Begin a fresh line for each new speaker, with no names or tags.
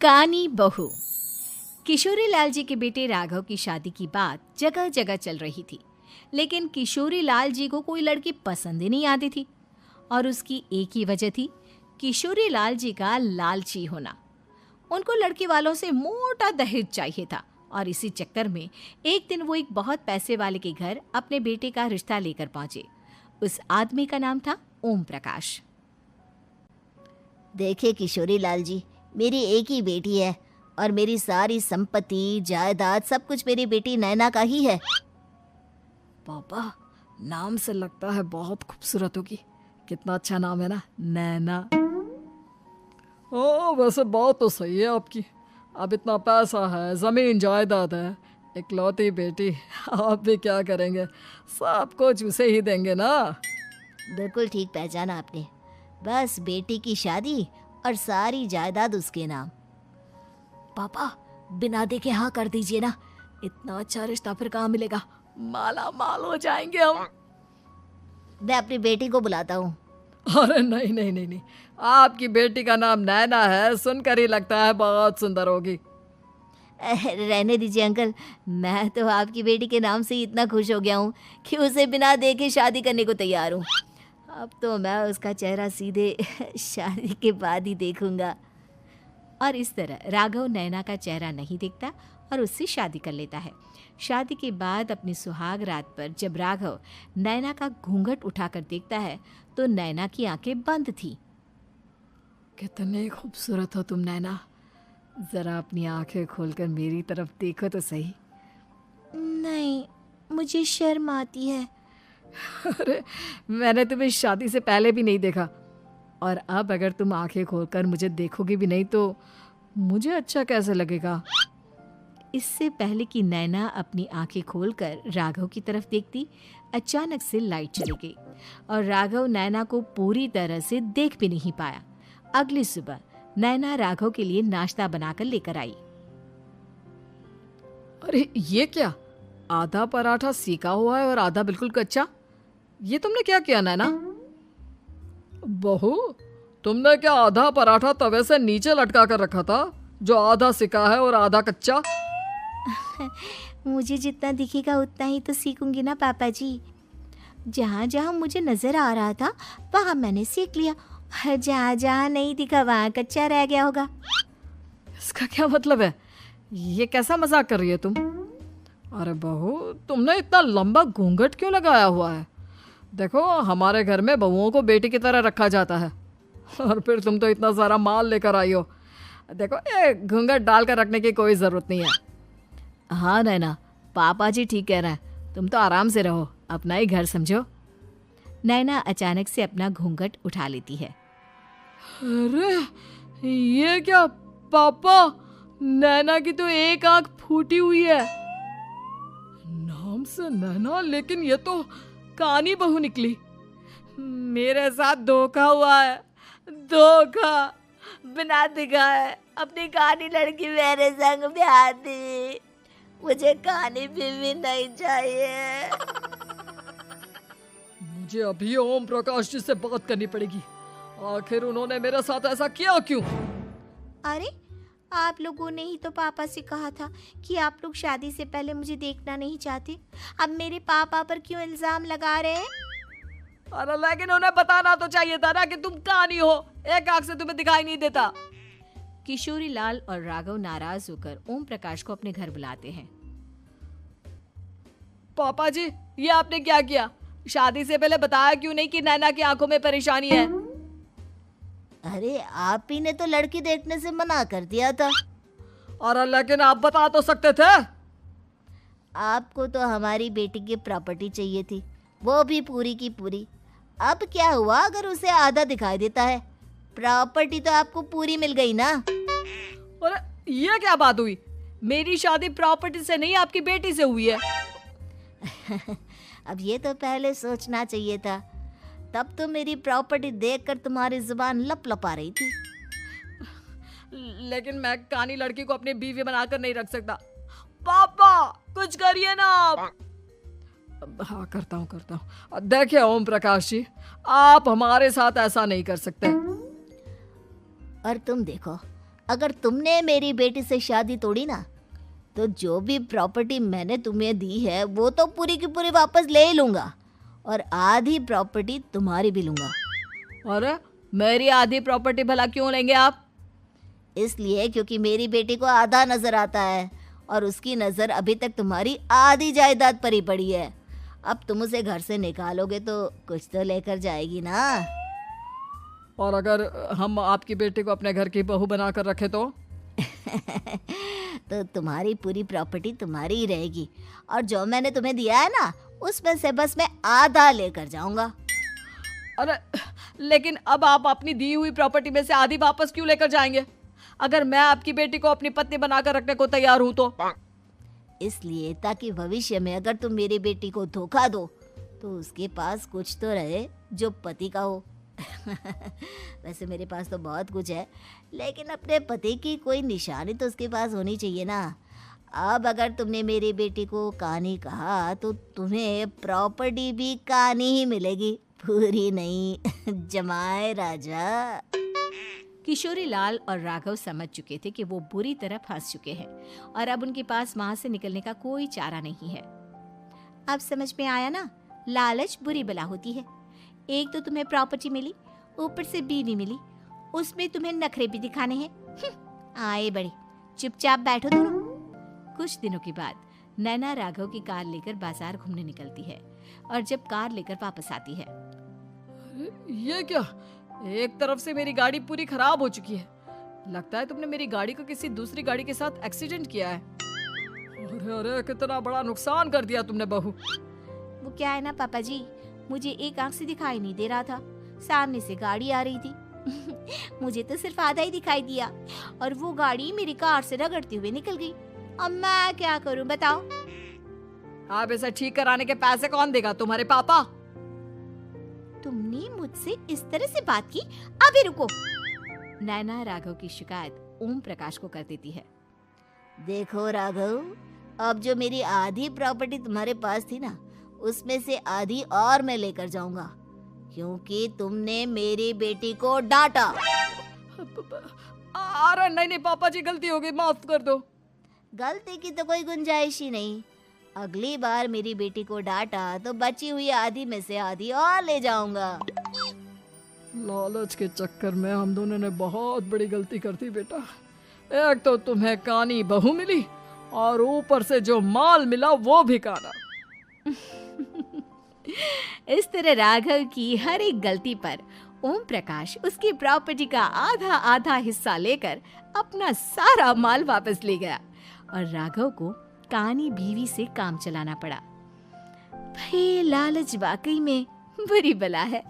कानी बहू। किशोरी लाल जी के बेटे राघव की शादी की बात जगह जगह चल रही थी, लेकिन किशोरी लाल जी को कोई लड़की पसंद ही नहीं आती थी। और उसकी एक ही वजह थी, किशोरी लाल जी का लालची होना। उनको लड़की वालों से मोटा दहेज चाहिए था और इसी चक्कर में एक दिन वो एक बहुत पैसे वाले के घर अपने बेटे का रिश्ता लेकर पहुंचे। उस आदमी का नाम था ओम प्रकाश।
देखे किशोरी लाल जी, मेरी एक ही बेटी है और मेरी सारी संपत्ति जायदाद सब कुछ मेरी बेटी नैना का ही है।
पापा, नाम से लगता है बहुत खूबसूरत होगी। कितना अच्छा नाम है ना, नैना। ओ, वैसे बात तो सही है आपकी। अब इतना पैसा है, जमीन जायदाद है, इकलौती बेटी, आप भी क्या करेंगे? सब कुछ उसे ही देंगे ना।
बिल्कुल ठीक पहचाना आपने। बस बेटी की शादी और सारी जायदाद उसके नाम।
पापा, बिना देखे हाँ कर दीजिए ना। इतना अच्छा रिश्ता फिर कहाँ मिलेगा? माला माल हो जाएंगे हम।
मैं अपनी बेटी को बुलाता हूँ।
अरे नहीं नहीं नहीं नहीं, आपकी बेटी का नाम नैना है, सुनकर ही लगता है बहुत सुंदर होगी।
रहने दीजिए अंकल, मैं तो आपकी बेटी के नाम से ही इतना खुश हो गया हूँ कि उसे बिना देखे शादी करने को तैयार हूँ। अब तो मैं उसका चेहरा सीधे शादी के बाद ही देखूंगा।
और इस तरह राघव नैना का चेहरा नहीं देखता और उससे शादी कर लेता है। शादी के बाद अपनी सुहाग रात पर जब राघव नैना का घूंघट उठाकर देखता है तो नैना की आंखें बंद थी।
कितनी खूबसूरत हो तुम नैना, जरा अपनी आंखें खोलकर मेरी तरफ देखो तो सही।
नहीं, मुझे शर्म आती है।
अरे, मैंने तुम्हें शादी से पहले भी नहीं देखा, और अब अगर तुम आंखें खोलकर मुझे देखोगी भी नहीं तो मुझे अच्छा कैसे लगेगा?
इससे पहले कि नैना अपनी आंखें खोलकर राघव की तरफ देखती, अचानक से लाइट चली गई और राघव नैना को पूरी तरह से देख भी नहीं पाया। अगली सुबह नैना राघव के लिए नाश्ता बनाकर लेकर आई।
अरे ये क्या, आधा पराठा सीका हुआ है और आधा बिल्कुल कच्चा। ये तुमने क्या किया नैना? बहू, तुमने क्या आधा पराठा तवे से नीचे लटका कर रखा था, जो आधा सिका है और आधा कच्चा?
मुझे जितना दिखेगा उतना ही तो सीखूंगी ना पापा जी। जहाँ जहाँ मुझे नजर आ रहा था वहाँ मैंने सीख लिया, जहाँ जहाँ नहीं दिखा वहाँ कच्चा रह गया होगा।
इसका क्या मतलब है? ये कैसा मजाक कर रही है तुम? अरे बहू, तुमने इतना लंबा घूंघट क्यों लगाया हुआ है? देखो, हमारे घर में बहुओं को बेटी की तरह रखा जाता है, और फिर तुम तो इतना सारा माल लेकर आई हो। देखो, ये घूंघट डालकर रखने की कोई ज़रूरत नहीं है। हाँ नैना, पापा जी ठीक कह रहे हैं, तुम तो आराम से रहो, अपना ही घर समझो।
नैना अचानक से अपना घूंघट उठा लेती है।
अरे ये क्या पापा, नैना की तो एक आंख फूटी हुई है। नाम से नैना, लेकिन ये तो कानी बहू निकली। मेरे साथ धोखा हुआ है, धोखा।
बिना दिखाए अपनी कानी लड़की मेरे संग ब्याह दी। मुझे कानी बीवी नहीं चाहिए।
मुझे अभी ओम प्रकाश जी से बात करनी पड़ेगी। आखिर उन्होंने मेरे साथ ऐसा किया क्यों?
अरे, आप लोगों ने ही तो पापा से कहा था कि आप लोग शादी से पहले मुझे देखना नहीं चाहते। अब मेरे पापा पर क्यों इल्जाम लगा रहे हैं?
अरे लेकिन उन्हें बताना तो चाहिए था ना कि तुम कानी हो, एक आंख से तुम्हें दिखाई नहीं देता।
किशोरी लाल और राघव नाराज होकर ओम प्रकाश को अपने घर बुलाते हैं।
पापा जी, ये आपने क्या किया? शादी से पहले बताया क्यों नहीं कि नैना की आंखों में परेशानी है?
अरे, आप ही ने तो लड़की देखने से मना कर दिया था।
अरे लेकिन आप बता तो सकते थे।
आपको तो हमारी बेटी की प्रॉपर्टी चाहिए थी, वो भी पूरी की पूरी। अब क्या हुआ अगर उसे आधा दिखाई देता है? प्रॉपर्टी तो आपको पूरी मिल गई ना।
अरे ये क्या बात हुई? मेरी शादी प्रॉपर्टी से नहीं, आपकी बेटी से हुई है।
अब ये तो पहले सोचना चाहिए था, तब तो मेरी प्रॉपर्टी देखकर तुम्हारी जुबान लप लपा रही थी।
लेकिन मैं कानी लड़की को अपनी बीवी बनाकर नहीं रख सकता। पापा, कुछ करिए ना आप। हाँ, करता हूँ। देखिए ओम प्रकाश जी, आप हमारे साथ ऐसा नहीं कर सकते।
और तुम देखो, अगर तुमने मेरी बेटी से शादी तोड़ी ना, तो जो भी प्रॉपर्टी मैंने तुम्हें दी है वो तो पूरी की पूरी वापस ले ही लूँगा, और आधी प्रॉपर्टी तुम्हारी भी लूँगा।
अरे मेरी आधी प्रॉपर्टी भला क्यों लेंगे आप?
इसलिए क्योंकि मेरी बेटी को आधा नज़र आता है और उसकी नज़र अभी तक तुम्हारी आधी जायदाद पर ही पड़ी है। अब तुम उसे घर से निकालोगे तो कुछ तो लेकर जाएगी ना।
और अगर हम आपकी बेटी को अपने घर की बहू बना कर रखे तो?
तो तुम्हारी पूरी प्रॉपर्टी तुम्हारी ही रहेगी, और जो मैंने तुम्हें दिया है ना, उसमें से बस मैं आधा लेकर जाऊंगा।
अरे लेकिन अब आप अपनी दी हुई प्रॉपर्टी में से आधी वापस क्यों लेकर जाएंगे? अगर मैं आपकी बेटी को अपनी पत्नी बनाकर रखने को तैयार हूं तो?
इसलिए ताकि भविष्य में अगर तुम मेरी बेटी को धोखा दो तो उसके पास कुछ तो रहे जो पति का हो। वैसे मेरे पास तो बहुत कुछ है, लेकिन अपने पति की कोई निशानी तो उसके पास होनी चाहिए ना। अब अगर तुमने मेरी बेटी को कानी कहा तो तुम्हें प्रॉपर्टी भी कानी ही मिलेगी, पूरी नहीं। जमाए राजा।
किशोरी लाल और राघव समझ चुके थे कि वो बुरी तरह फंस चुके हैं और अब उनके पास वहां से निकलने का कोई चारा नहीं है। अब समझ में आया ना, लालच बुरी बला होती है। एक तो तुम्हें प्रॉपर्टी मिली, ऊपर से बीवी मिली, उसमें तुम्हें नखरे भी दिखाने हैं। आए बड़े, चुपचाप बैठो दोनों। कुछ दिनों के बाद नैना राघव की कार लेकर बाजार घूमने निकलती है और जब कार लेकर वापस आती है,
ये क्या? एक तरफ से मेरी गाड़ी पूरी खराब हो चुकी है। लगता है तुमने मेरी गाड़ी को किसी दूसरी गाड़ी के साथ एक्सीडेंट किया है। अरे अरे कितना बड़ा नुकसान कर दिया तुमने बहू।
वो क्या है ना पापा जी, मुझे एक आंख से दिखाई नहीं दे रहा था, सामने से गाड़ी आ रही थी। मुझे तो सिर्फ आधा ही दिखाई दिया और वो गाड़ी मेरी कार से रगड़ते हुए निकल गई। अब मैं क्या करूं बताओ?
आप इसे ठीक कराने के पैसे कौन देगा? तुम्हारे पापा।
तुमने मुझसे इस तरह से बात की? अभी रुको। नैना राघव की शिकायत ओम प्रकाश को कर देती है।
देखो राघव, अब जो मेरी आधी प्रॉपर्टी तुम्हारे पास थी ना, उसमें से आधी और मैं लेकर जाऊंगा, क्योंकि तुमने मेरी बेटी को डांटा।
अरे नहीं नहीं पापा जी, गलती हो गई, माफ कर दो।
गलती की तो कोई गुंजाइश ही नहीं। अगली बार मेरी बेटी को डांटा तो बची हुई आधी में से आधी और ले जाऊंगा।
लालच के चक्कर में हम दोनों ने बहुत बड़ी गलती कर दी बेटा। एक तो तुम्हें कानी बहू मिली और ऊपर से जो माल मिला वो भी काना।
इस तरह राघव की हर एक गलती पर ओम प्रकाश उसकी प्रॉपर्टी का आधा आधा हिस्सा लेकर अपना सारा माल वापस ले गया और राघव को कानी बीवी से काम चलाना पड़ा। भाई लालच वाकई में बुरी बला है।